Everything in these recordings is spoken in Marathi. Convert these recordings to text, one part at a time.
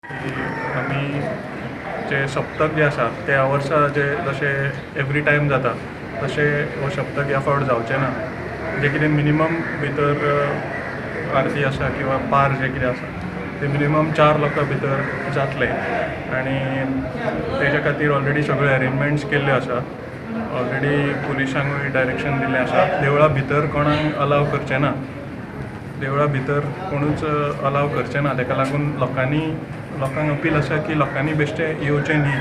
आमी जे सप्तक जे आसा ते ह्या वर्सा जशें एवरी टायम जाता तशें हो सप्तक ह्या फावट जावचें ना. जे कितें मिनिमम भितर आरती आसा किंवा पार जे कितें आसा ते मिनिमम 4 लोकां भितर जातले आनी तेज्या खातीर ऑलरेडी सगळे अरेंजमेंट्स केल्ले आसा. ऑलरेडी पुलिसांकूय डायरेक्शन दिल्लें आसा. देवळा भितर कोणाक अलाव करचें ना. देवळा भितर कोणूच अलाव करचें ना. ताका लागून लोकांक अपील आसा की लोकांनी बेश्टे येवचें न्ही.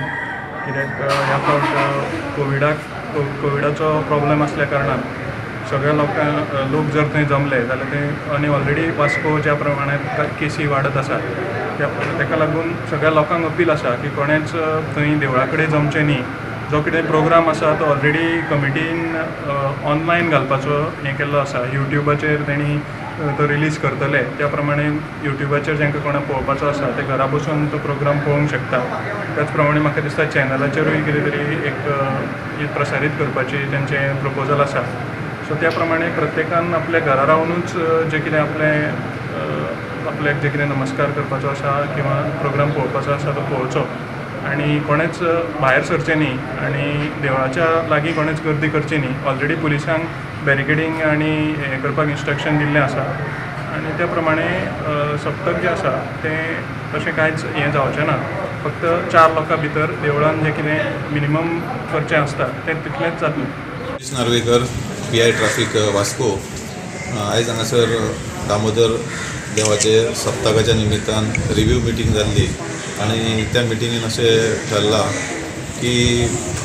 कित्याक ह्या फावट कोविडाचो प्रॉब्लेम आसल्या कारणान सगळ्या लोक जर थंय जमले जाल्यार ते आनी ऑलरेडी वास्को ज्या प्रमाणे केसी वाडत आसा ताका लागून सगळ्या लोकांक अपील आसा की कोणेच थंय देवळा कडेन जमचें न्ही. जो कितें प्रोग्राम आसा तो ऑलरेडी कमिटीन ऑनलायन घालपाचो हें केल्लो आसा. यूट्यूबाचेर तेणी तो रिलीज करतले. त्या प्रमाणे यूट्यूबाचेर जांकां कोणाक पळोवपाचो आसा ते घरा बसून तो प्रोग्राम पळोवंक शकता. त्याच प्रमाणे म्हाका दिसता चॅनलाचेरूय कितें तरी एक प्रसारीत करपाची तेंचें प्रपोजल आसा. सो त्या प्रमाणे प्रत्येकान आपल्या घरा रावनूच जे कितें आपल्याक जे कितें नमस्कार करपाचो आसा किंवा प्रोग्राम पळोवपाचो आसा तो पळोवचो आनी कोणेच भायर सरचें न्ही आनी देवळाच्या लागीं कोणेच गर्दी करची न्ही. ऑलरेडी पुलिसांक बॅरिकेडींग आनी हें करपाक इन्स्ट्रक्शन दिल्लें आसा आनी त्या प्रमाणे सप्तक जें आसा तें तशें कांयच हें जावचें ना. फक्त 4 लोकां भितर देवळान जें कितें मिनिमम करचें आसता तें तितलेंच जातलें. Narvekar PI traffic Vasco. आयज हांगासर दामोदर देवाचे सप्तकाच्या निमित्तान रिव्यू मिटींग जाल्ली आनी त्या मिटिंगेन अशें ठरलां की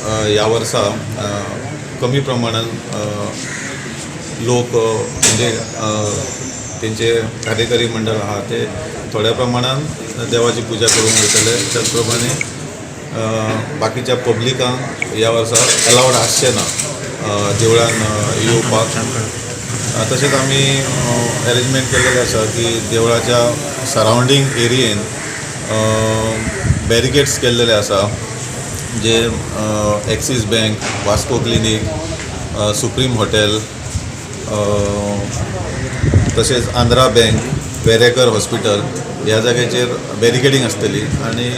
ह्या वर्सा कमी प्रमाणान लोक म्हणजे तेंचे कार्यकारी मंडळ आहा ते थोड्या प्रमाणान देवाची पुजा करूंक वयतले. त्याच प्रमाणे बाकीच्या पब्लिकांक ह्या वर्सा अलावड आसचें ना देवळान येवपाक. तशेंच आमी अरेंजमेंट केल्लेलें आसा की देवळाच्या सरावंडींग एरियेन बॅरिकेड्स केल्लेले आसा जे axis bank, Vasco clinic, supreme hotel, तशेंच आंध्रा बँक, वेरेकर हॉस्पिटल ह्या जाग्याचेर बॅरिकेडींग आसतली आनी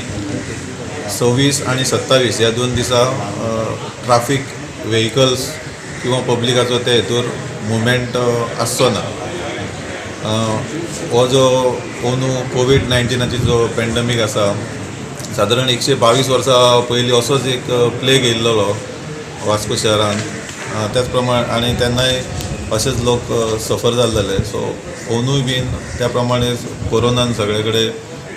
26 आनी 27 ह्या 2 दिसा ट्राफीक व्हेहिकल्स किंवा पब्लिकाचो ते हेतूर मुवमेंट आसचो ना. हो जो अंदू कोविड-19 जो पॅन्डमीक आसा सादारण 122 वर्सां पयलीं असोच एक प्लेग येयल्लो वास्को शहरान. त्याच प्रमाणे आनी तेन्नाय अशेच लोक सफर जाल्ले. सो अंदूय बीन त्या प्रमाणे कोरोनान सगळे कडेन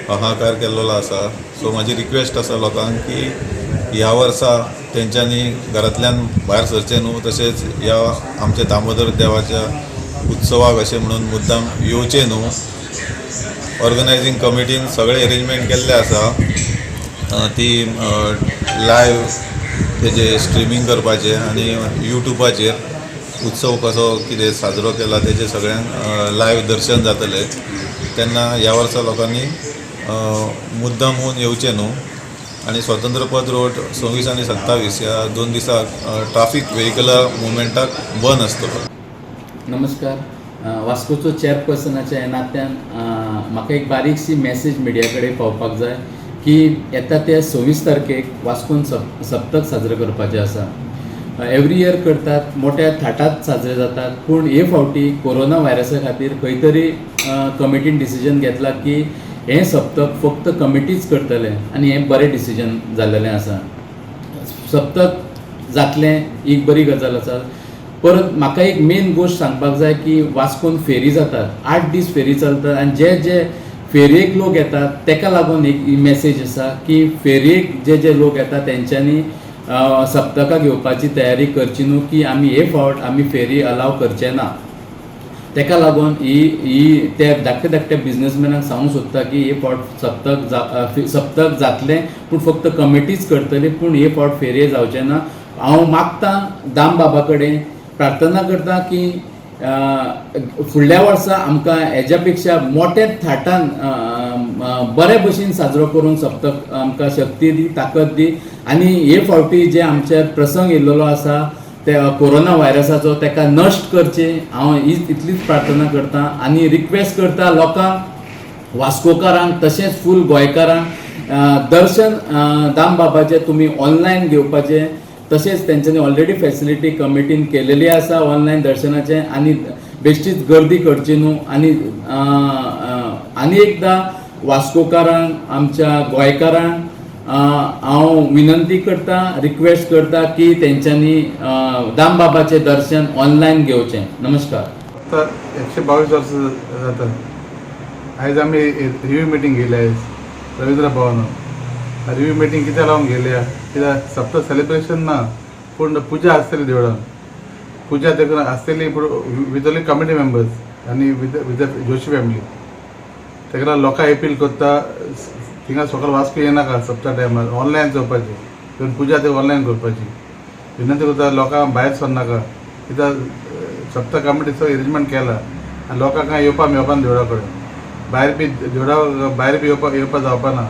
हाहाकार केल्लो आसा. सो म्हाजी रिक्वेस्ट आसा लोकांक की ह्या वर्सा तेंच्यांनी घरांतल्यान भायर सरचें न्हू. तशेंच ह्या आमच्या दामोदर देवाच्या उत्सवाक अशें म्हणून मुद्दाम येवचें न्हू. ऑर्गनायझींग कमिटीन सगळे अरेंजमेंट केल्ले आसा. ती लायव्ह तेजे स्ट्रिमींग करपाचें आनी यूट्यूबाचेर उत्सव कसो कितें साजरो केला तेजें सगळ्यांक लायव्ह दर्शन जातलें. तेन्ना ह्या वर्सा लोकांनी मुद्दाम होवन येवचें न्हू. आनी स्वतंत्रपद रोड 26 आनी 27 ह्या 2 दिसाक ट्राफीक व्हेहिकलां मुवमेंटाक बंद आसतलो. नमस्कार. वास्कोचो चेअरपर्सनाच्या नात्यान म्हाका एक बारीकशी मॅसेज मिडिया कडेन पावपाक जाय की येता त्या 26 तारखेक वास्कोन सप्तक साजरे करपाचें आसा. एवरी इयर करतात, मोठ्या थाटात साजरे जातात, पूण हे फावटी कोरोना व्हायरसा खातीर खंय तरी कमिटीन डिसिजन घेतला की हें सप्तक फक्त कमिटीच करतले आनी हें बरें डिसिजन जाल्लेलें आसा. सप्तक जातलें ही बरी गजाल आसा. परत म्हाका एक मेन गोश्ट सांगपाक जाय की वास्कोन फेरी जातात, 8 दीस फेरी चलतात आनी जे फेरयेक लोक येतात तेका लागून एक मॅसेज आसा की फेरयेक जे लोक येतात तेंच्यांनी सप्तकाक येवपाची तयारी करची न्हू की आमी हे फावट आमी फेरी अलाव करचे ना. तेका लागून ही त्या धाकट्या बिजनेसमॅनाक सांगूंक सोदता की हे फावट सप्तक जातलें पूण फक्त कमिटीच करतली, पूण हे फावट फेरये जावचे ना. हांव मागतां दाम बाबा कडेन प्रार्थना करता की फुडल्या वर्सा आमकां हेज्या पेक्षा मोठ्या थाटान बरे भशेन साजरो करून सप्तक आमकां शक्ती दी, ताकद दी आनी हे फावटी जे आमचे प्रसंग येयल्लो आसा ते कोरोना व्हायरसाचो तेका नश्ट करचे. हांव इतलीच प्रार्थना करता आनी रिक्वेस्ट करता लोकांक वास्कोकारांक तशेंच फूल गोंयकारांक दर्शन दामबाबाचें तुमी ऑनलायन घेवपाचें. तशेंच तेंच्यांनी ऑलरेडी फॅसिलिटी कमिटीन केलेली आसा ऑनलायन दर्शनाचें, आनी बेश्टीच गर्दी करची न्हू. आनी एकदां वास्कोकारांक आमच्या गोंयकारांक हांव विनंती करता, रिक्वेस्ट करता की तेंच्यांनी दामबाबाचें दर्शन ऑनलायन घेवचें. नमस्कार. आता 122 वर्सां जाता. आयज आमी रिव्यू मिटींग घेयल्या आयज रविंद्र भवनान. रिव्यू मिटींग कित्याक लागून घेयल्या, कित्याक सप्त सेलिब्रेशन ना, पूण पुजा आसतली देवळान. पुजा देखून आसतली विथ ओन्ली कमिटी मेंबर्स आनी विथ जोशी फॅमिली. तेका लागून लोकांक अपील करता, थिंगा सकाळ वास्को येनाका सप्ता टायमार, ऑनलायन चोवपाची, इवन पुजा ते ऑनलायन करपाची. विनंती करता लोकांक भायर सरनाका, कित्याक सप्ता कमिटी सगळें अरेंजमेंट केला आनी लोकांक येवपा मेळपा ना देवळा कडेन. भायर बी देवळा भायर बी येवपा जावपा ना.